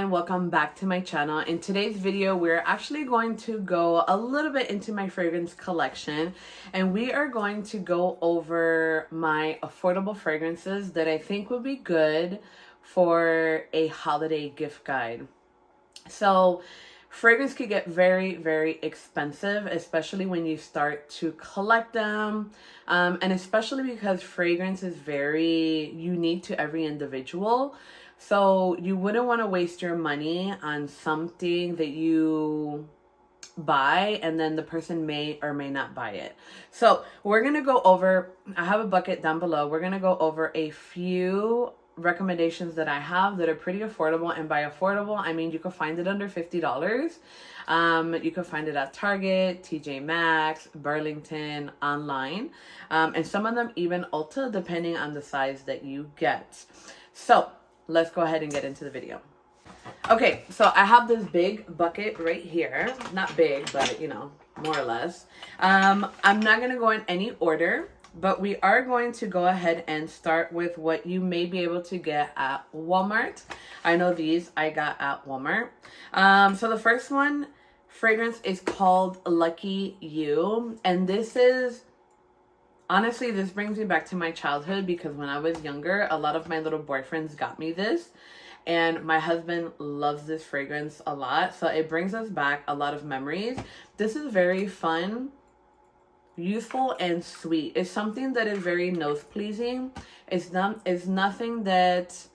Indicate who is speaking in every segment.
Speaker 1: everyone, welcome back to my channel. In today's video, we're actually going to go a little bit into my fragrance collection, and we are going to go over my affordable fragrances that I think would be good for a holiday gift guide. So fragrance could get very, very expensive, especially when you start to collect them. And especially because fragrance is very unique to every individual. So you wouldn't want to waste your money on something that you buy and then the person may or may not buy it. So we're going to go over, I have a bucket down below. We're going to go over a few recommendations that I have that are pretty affordable, and by affordable I mean you can find it under $50. You can find it at Target, TJ Maxx, Burlington, online, and some of them even Ulta, depending on the size that you get. So let's go ahead and get into the video. Okay, so I have this big bucket right here. Not big, but you know, more or less. I'm not gonna go in any order, but we are going to go ahead and start with what you may be able to get at Walmart. I know these I got at Walmart. So the first one, fragrance, is called Lucky You. And this is, honestly, this brings me back to my childhood because when I was younger, a lot of my little boyfriends got me this. And my husband loves this fragrance a lot. So it brings us back a lot of memories. This is very fun, youthful, and sweet. It's something that is very nose pleasing. It's nothing that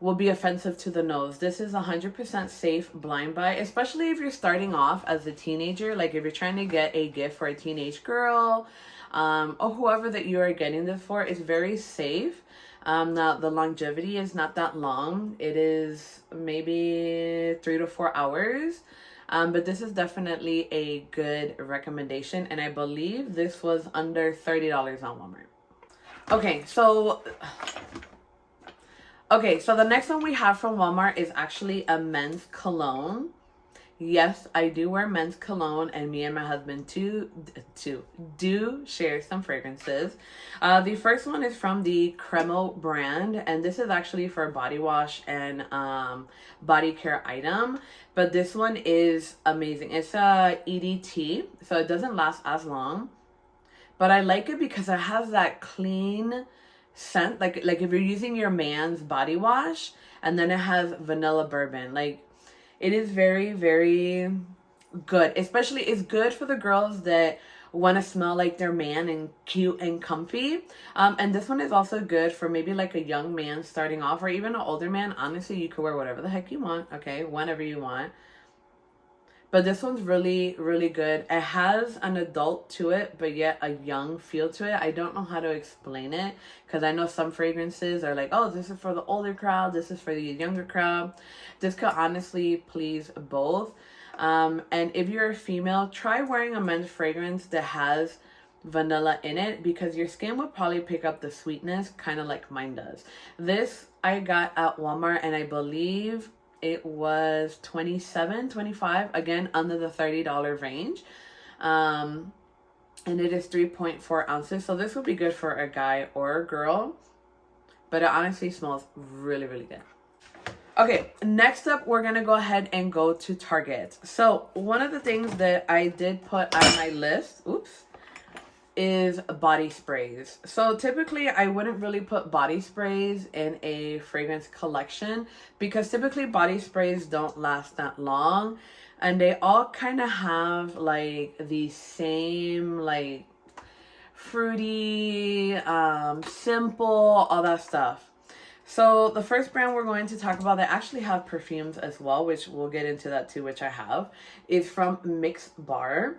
Speaker 1: will be offensive to the nose. This is 100% safe blind buy, especially if you're starting off as a teenager. Like if you're trying to get a gift for a teenage girl, or whoever that you are getting this for. It's very safe. Now the longevity is not that long. It is maybe 3 to 4 hours. But this is definitely a good recommendation, and I believe this was under $30 on Walmart. Okay, so the next one we have from Walmart is actually a men's cologne. Yes, I do wear men's cologne, and me and my husband do share some fragrances. The first one is from the Cremo brand, and this is actually for a body wash and body care item. But this one is amazing. It's a EDT, so it doesn't last as long. But I like it because it has that clean scent, like if you're using your man's body wash, and then it has vanilla bourbon. Like, it is very, very good. Especially, it's good for the girls that want to smell like their man and cute and comfy. And this one is also good for maybe like a young man starting off, or even an older man. Honestly, you can wear whatever the heck you want, okay? Whenever you want. But this one's really, really good. It has an adult to it, but yet a young feel to it. I don't know how to explain it, because I know some fragrances are like, oh, this is for the older crowd, this is for the younger crowd. This could honestly please both. And if you're a female, try wearing a men's fragrance that has vanilla in it, because your skin will probably pick up the sweetness, kind of like mine does. This I got at Walmart, and I believe it was $27-25, again under the $30 range. And it is 3.4 ounces, so this would be good for a guy or a girl, but it honestly smells really, really good. Okay, next up, we're gonna go ahead and go to Target. So one of the things that I did put on my list, is body sprays. So typically I wouldn't really put body sprays in a fragrance collection, because typically body sprays don't last that long, and they all kind of have like the same, like, fruity, simple, all that stuff. So the first brand we're going to talk about, they actually have perfumes as well, which we'll get into that too, which I have, is from Mix Bar.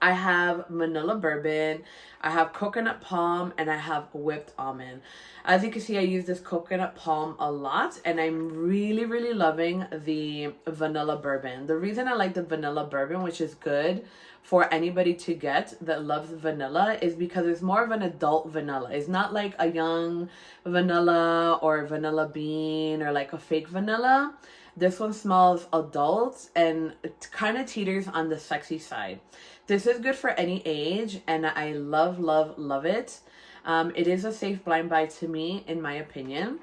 Speaker 1: I have vanilla bourbon, I have coconut palm, and I have whipped almond. As you can see, I use this coconut palm a lot, and I'm really, really loving the vanilla bourbon. The reason I like the vanilla bourbon, which is good for anybody to get that loves vanilla, is because it's more of an adult vanilla. It's not like a young vanilla or vanilla bean or like a fake vanilla. This one smells adult, and it kind of teeters on the sexy side. This is good for any age, and I love, love, love it. It is a safe blind buy to me, in my opinion.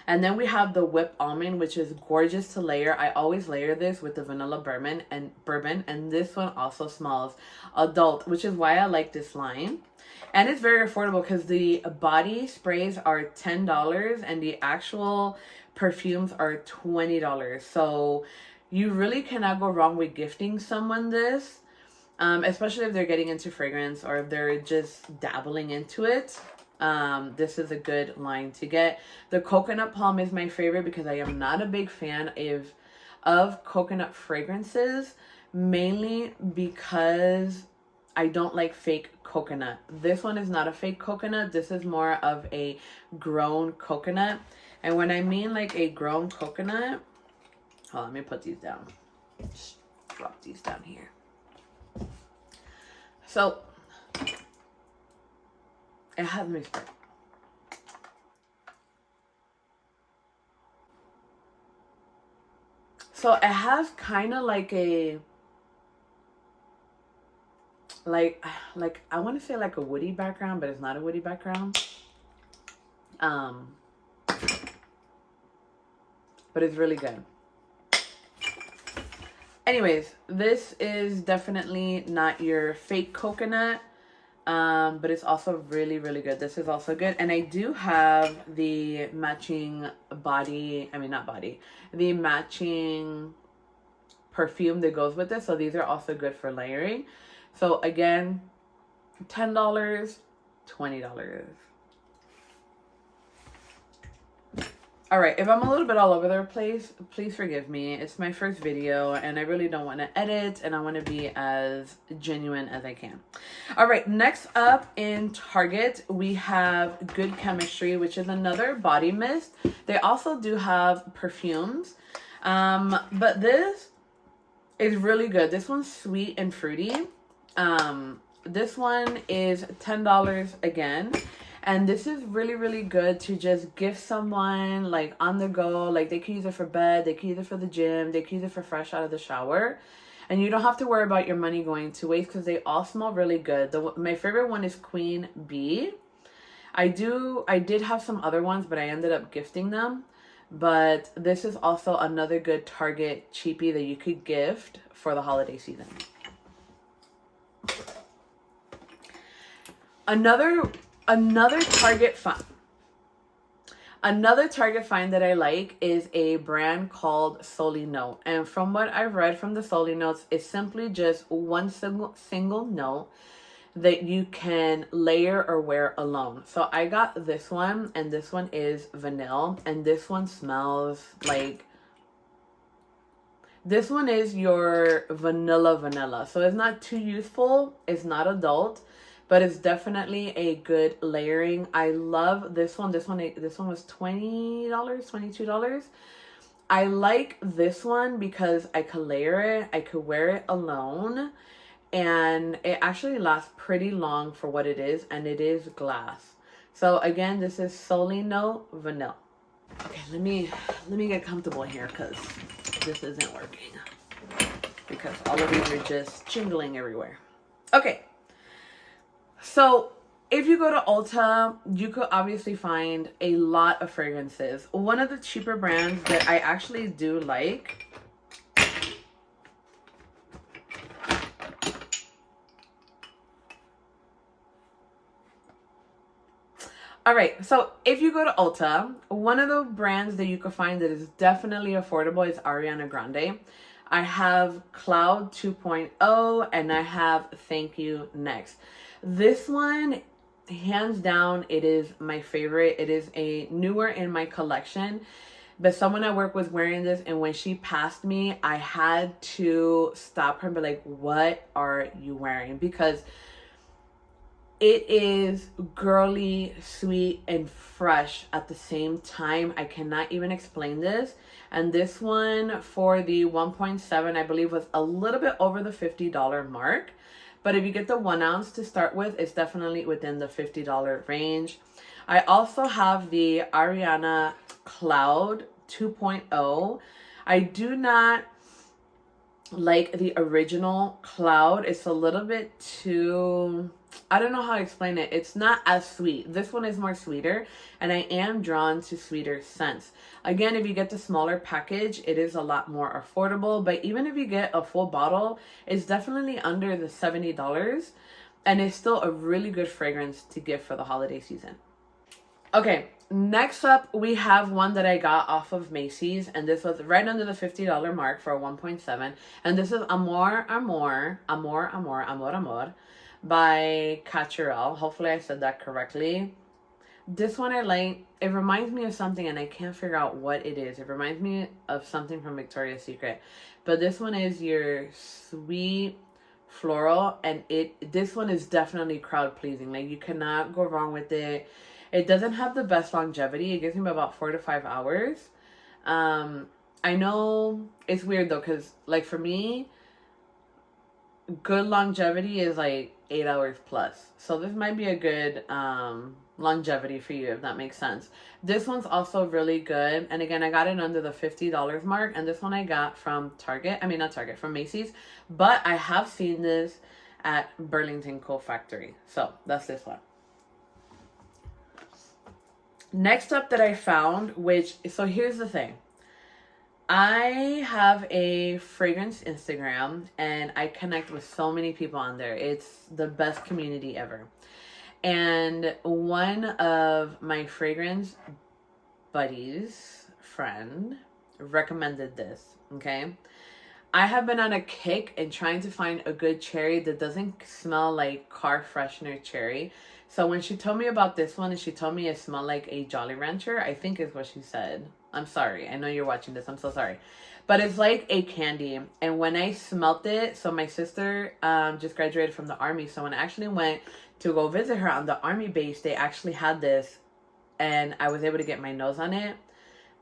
Speaker 1: And then we have the whipped almond, which is gorgeous to layer. I always layer this with the vanilla bourbon, and this one also smells adult, which is why I like this line. And it's very affordable because the body sprays are $10 and the actual perfumes are $20. So you really cannot go wrong with gifting someone this, especially if they're getting into fragrance or if they're just dabbling into it. This is a good line to get. The coconut palm is my favorite because I am not a big fan of coconut fragrances, mainly because I don't like fake coconut. This one is not a fake coconut. This is more of a grown coconut. And when I mean like a grown coconut, hold on, let me put these down. Just drop these down here. So it has me spray. So it has kind of like a like I want to say like a woody background, but it's not a woody background. But it's really good. Anyways, this is definitely not your fake coconut, but it's also really, really good. This is also good. And I do have the matching the matching perfume that goes with this. So these are also good for layering. So again, $10, $20. All right, if I'm a little bit all over the place, please forgive me. It's my first video and I really don't want to edit and I want to be as genuine as I can. All right, next up in Target, we have Good Chemistry, which is another body mist. They also do have perfumes, but this is really good. This one's sweet and fruity. This one is $10 again. And this is really, really good to just gift someone like on the go. Like they can use it for bed, they can use it for the gym, they can use it for fresh out of the shower. And you don't have to worry about your money going to waste because they all smell really good. My favorite one is Queen Bee. I did have some other ones, but I ended up gifting them. But this is also another good Target cheapie that you could gift for the holiday season. Another Target find that I like is a brand called Soli Note. And from what I've read from the Soli Notes, it's simply just one single note that you can layer or wear alone. So I got this one, and this one is vanilla, and this one smells like, this one is your vanilla. So it's not too youthful, it's not adult, but it's definitely a good layering. I love this one. This one was $20, $22. I like this one because I could layer it. I could wear it alone. And it actually lasts pretty long for what it is. And it is glass. So again, this is Soli Note Vanilla. Okay, let me get comfortable here because this isn't working. Because all of these are just jingling everywhere. Okay. So if you go to Ulta, you could obviously find a lot of fragrances. One of the cheaper brands that I actually do like all right, so if you go to Ulta, one of the brands that you could find that is definitely affordable is Ariana Grande. I have Cloud 2.0 and I have Thank You Next. This one, hands down, it is my favorite. It is a newer in my collection, but someone at work was wearing this, and when she passed me, I had to stop her and be like, what are you wearing? Because it is girly, sweet, and fresh at the same time. I cannot even explain this. And this one for the 1.7, I believe, was a little bit over the $50 mark. But if you get the 1 ounce to start with, it's definitely within the $50 range. I also have the Ariana Cloud 2.0. I do not like the original Cloud. It's a little bit too I don't know how to explain it. It's not as sweet. This one is more sweeter, and I am drawn to sweeter scents. Again, if you get the smaller package, it is a lot more affordable, but even if you get a full bottle, it's definitely under the $70, and it's still a really good fragrance to give for the holiday season. Okay, next up, we have one that I got off of Macy's, and this was right under the $50 mark for a 1.7, and this is Amor, Amor, Amor, Amor, Amor, Amor by Cacharel. Hopefully I said that correctly. This one I like. It reminds me of something, and I can't figure out what it is. It reminds me of something from Victoria's Secret, but this one is your sweet floral, and this one is definitely crowd pleasing. Like, you cannot go wrong with it. It doesn't have the best longevity. It gives me about 4 to 5 hours. I know it's weird though, because like for me, good longevity is like 8 hours plus. So this might be a good longevity for you, if that makes sense. This one's also really good. And again, I got it under the $50 mark. And this one I got from Target. I mean, not Target, from Macy's. But I have seen this at Burlington Co-Factory. So that's this one. Next up that I found, so here's the thing. I have a fragrance Instagram, and I connect with so many people on there. It's the best community ever. And one of my fragrance buddies, friend, recommended this, okay? I have been on a kick and trying to find a good cherry that doesn't smell like car freshener cherry. So when she told me about this one, and she told me it smelled like a Jolly Rancher, I think is what she said. I'm sorry. I know you're watching this. I'm so sorry. But it's like a candy. And when I smelt it, so my sister just graduated from the Army. So when I actually went to go visit her on the Army base, they actually had this. And I was able to get my nose on it.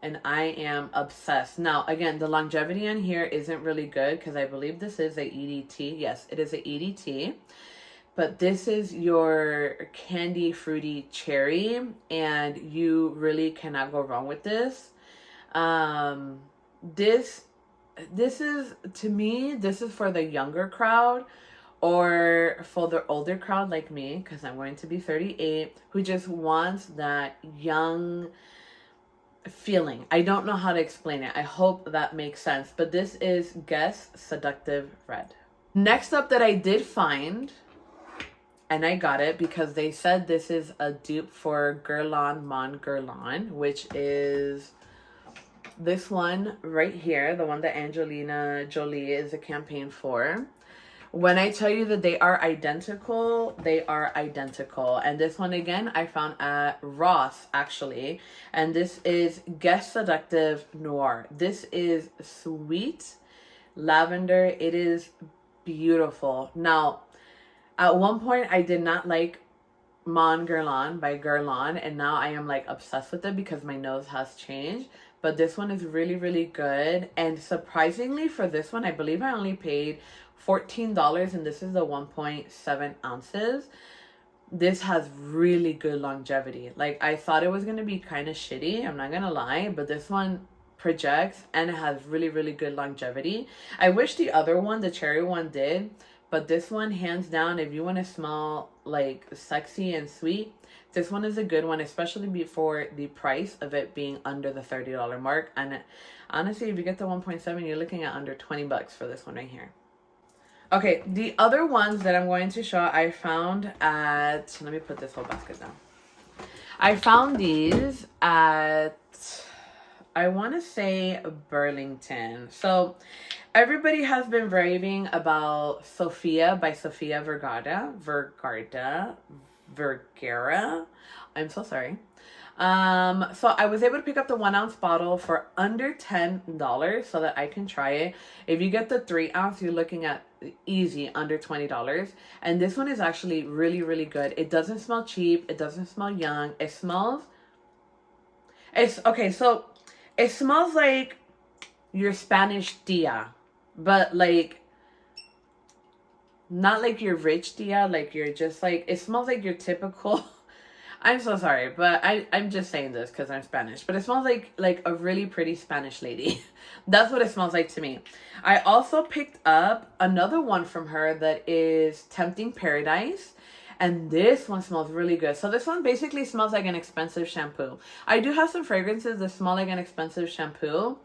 Speaker 1: And I am obsessed. Now, again, the longevity on here isn't really good because I believe this is a EDT. Yes, it is a EDT. But this is your candy fruity cherry, and you really cannot go wrong with this. This is, to me, this is for the younger crowd, or for the older crowd like me, because I'm going to be 38, who just wants that young feeling. I don't know how to explain it. I hope that makes sense. But this is Guess Seductive Red. Next up that I did find, and I got it because they said this is a dupe for Guerlain Mon Guerlain, which is this one right here, the one that Angelina Jolie is a campaign for. When I tell you that they are identical, they are identical. And this one, again, I found at Ross, actually. And this is Guess Seductive Noir. This is sweet lavender. It is beautiful. Now, at one point, I did not like Mon Guerlain by Guerlain, and now I am like obsessed with it because my nose has changed. But this one is really, really good. And surprisingly for this one, I believe I only paid $14, and this is the 1.7 ounces. This has really good longevity. Like, I thought it was going to be kind of shitty, I'm not going to lie, but this one projects and it has really, really good longevity. I wish the other one, the cherry one, did. But this one, hands down, if you want to smell like sexy and sweet, this one is a good one, especially before the price of it being under the $30 mark. And honestly, if you get the 1.7, you're looking at under $20 for this one right here. Okay, the other ones that I'm going to show, I found at, let me put this whole basket down. I found these at, I want to say Burlington. So everybody has been raving about Sophia by Sofia Vergara. I'm so sorry. So I was able to pick up the 1 ounce bottle for under $10 so that I can try it. If you get the 3 ounce, you're looking at easy under $20. And this one is actually really, really good. It doesn't smell cheap. It doesn't smell young. It smells like your Spanish tia, but like not like your rich tia, like you're just like, it smells like your typical I'm so sorry, but I'm just saying this because I'm Spanish. But it smells like a really pretty Spanish lady. That's what it smells like to me. I also picked up another one from her that is Tempting Paradise. And this one smells really good. So this one basically smells like an expensive shampoo. I do have some fragrances that smell like an expensive shampoo.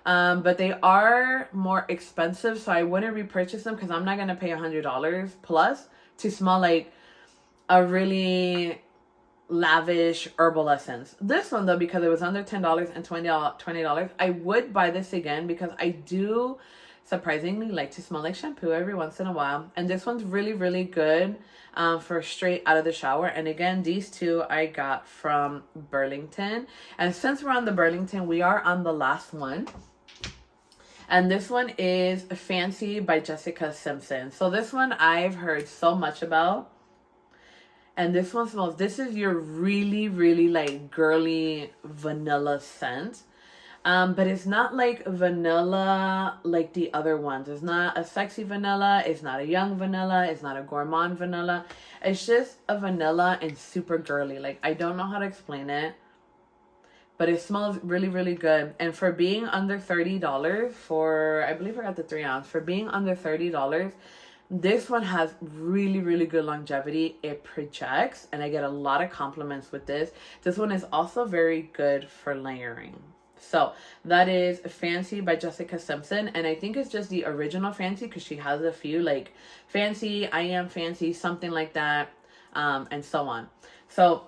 Speaker 1: But they are more expensive. So I wouldn't repurchase them because I'm not going to pay $100 plus to smell like a really lavish herbal essence. This one though, because it was under $10 and $20, I would buy this again because I do surprisingly like to smell like shampoo every once in a while. And this one's really, really good for straight out of the shower. And again, these two I got from Burlington. And since we're on the Burlington, we are on the last one. And this one is Fancy by Jessica Simpson. So this one I've heard so much about. And this one smells, this is your really, really like girly vanilla scent. But it's not like vanilla like the other ones. It's not a sexy vanilla. It's not a young vanilla. It's not a gourmand vanilla. It's just a vanilla and super girly. Like, I don't know how to explain it. But it smells really, really good. And for being under $30 for, I believe I got the 3 ounce. For being under $30, this one has really, really good longevity. It projects, and I get a lot of compliments with this. This one is also very good for layering. So that is Fancy by Jessica Simpson. And I think it's just the original Fancy because she has a few like Fancy, I Am Fancy, something like that, and so on. So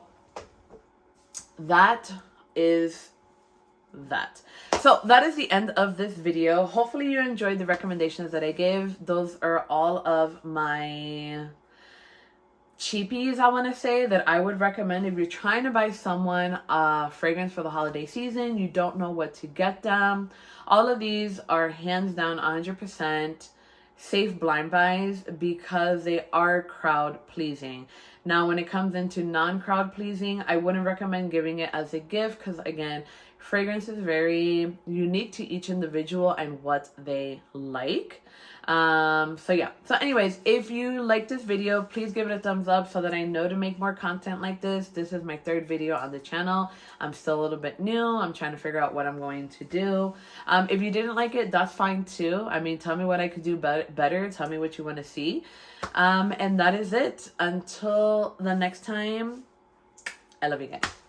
Speaker 1: that is that. So that is the end of this video. Hopefully you enjoyed the recommendations that I gave. Those are all of my cheapies, I want to say, that I would recommend if you're trying to buy someone a fragrance for the holiday season. You don't know what to get them. All of these are hands down 100% safe blind buys because they are crowd pleasing. Now, when it comes into non-crowd pleasing, I wouldn't recommend giving it as a gift because, again, fragrance is very unique to each individual and what they like. So yeah. So anyways, if you like this video, please give it a thumbs up so that I know to make more content like this. This is my 3rd video on the channel. I'm still a little bit new. I'm trying to figure out what I'm going to do. If you didn't like it, that's fine too. I mean, tell me what I could do better. Tell me what you want to see. And that is it. Until the next time, I love you guys.